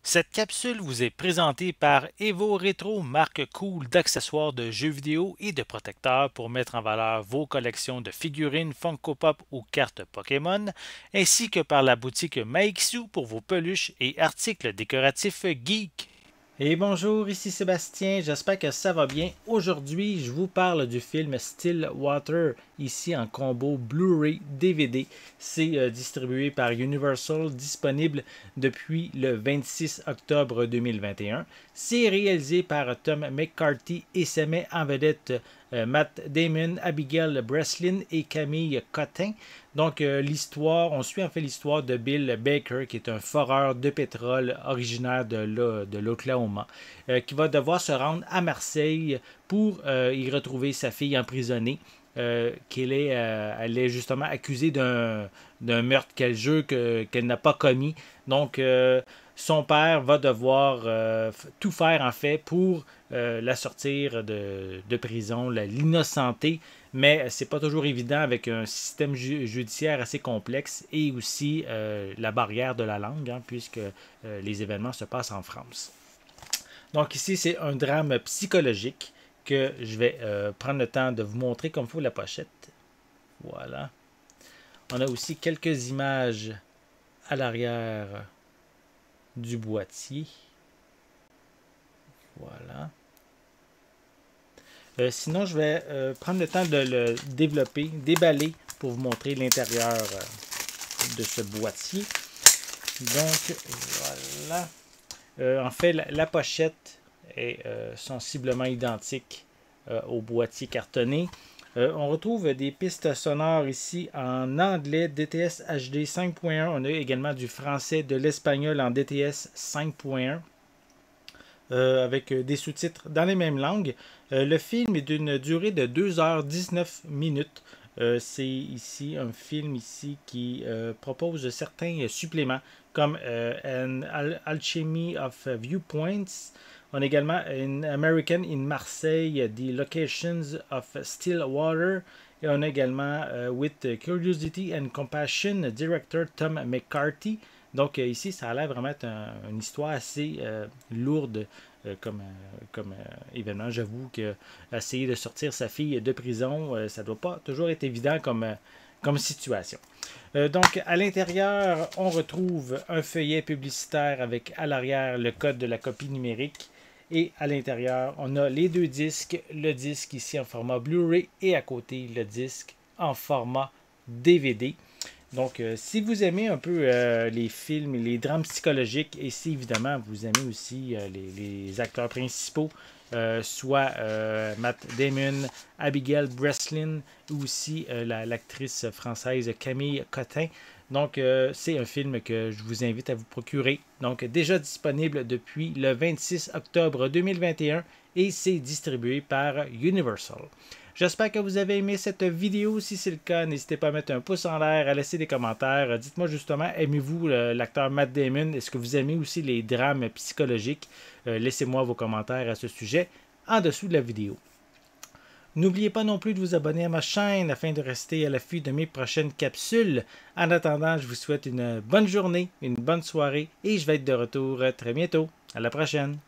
Cette capsule vous est présentée par Evo Retro, marque cool d'accessoires de jeux vidéo et de protecteurs pour mettre en valeur vos collections de figurines Funko Pop ou cartes Pokémon, ainsi que par la boutique Maixu pour vos peluches et articles décoratifs geek. Et bonjour, ici Sébastien, j'espère que ça va bien. Aujourd'hui, je vous parle du film Stillwater, ici en combo Blu-ray DVD. C'est distribué par Universal, disponible depuis le 26 octobre 2021. C'est réalisé par Tom McCarthy et ça met en vedette Matt Damon, Abigail Breslin et Camille Cotin. Donc, on suit en fait l'histoire de Bill Baker, qui est un foreur de pétrole originaire de l'Oklahoma, qui va devoir se rendre à Marseille pour y retrouver sa fille emprisonnée. Elle est justement accusée d'un meurtre qu'elle n'a pas commis. Donc, son père va devoir tout faire en fait pour la sortir de prison, l'innocenter, mais c'est pas toujours évident avec un système judiciaire assez complexe et aussi la barrière de la langue, hein, puisque les événements se passent en France. Donc ici, c'est un drame psychologique que je vais prendre le temps de vous montrer comme il faut la pochette. Voilà. On a aussi quelques images à l'arrière du boîtier. Voilà. Sinon, je vais prendre le temps de le développer, déballer pour vous montrer l'intérieur de ce boîtier. Donc, voilà. En fait, la pochette est sensiblement identique au boîtier cartonné. On retrouve des pistes sonores ici en anglais DTS HD 5.1. On a également du français, de l'espagnol en DTS 5.1. Avec des sous-titres dans les mêmes langues. Le film est d'une durée de 2h19 minutes. C'est ici un film ici qui propose certains suppléments comme An Alchemy of Viewpoints. On a également An American in Marseille, The Locations of Stillwater. Et on a également With Curiosity and Compassion, director Tom McCarthy. Donc ici, ça a l'air vraiment être une histoire assez lourde comme événement. J'avoue que essayer de sortir sa fille de prison, ça ne doit pas toujours être évident comme situation. Donc à l'intérieur, on retrouve un feuillet publicitaire avec à l'arrière le code de la copie numérique. Et à l'intérieur, on a les deux disques, le disque ici en format Blu-ray et à côté le disque en format DVD. Donc, si vous aimez un peu les films et les drames psychologiques, et si évidemment vous aimez aussi les acteurs principaux, soit Matt Damon, Abigail Breslin, ou aussi l'actrice française Camille Cotin. Donc, c'est un film que je vous invite à vous procurer. Donc, déjà disponible depuis le 26 octobre 2021 et c'est distribué par Universal. J'espère que vous avez aimé cette vidéo. Si c'est le cas, n'hésitez pas à mettre un pouce en l'air, à laisser des commentaires. Dites-moi justement, aimez-vous l'acteur Matt Damon? Est-ce que vous aimez aussi les drames psychologiques? Laissez-moi vos commentaires à ce sujet en dessous de la vidéo. N'oubliez pas non plus de vous abonner à ma chaîne afin de rester à l'affût de mes prochaines capsules. En attendant, je vous souhaite une bonne journée, une bonne soirée et je vais être de retour très bientôt. À la prochaine!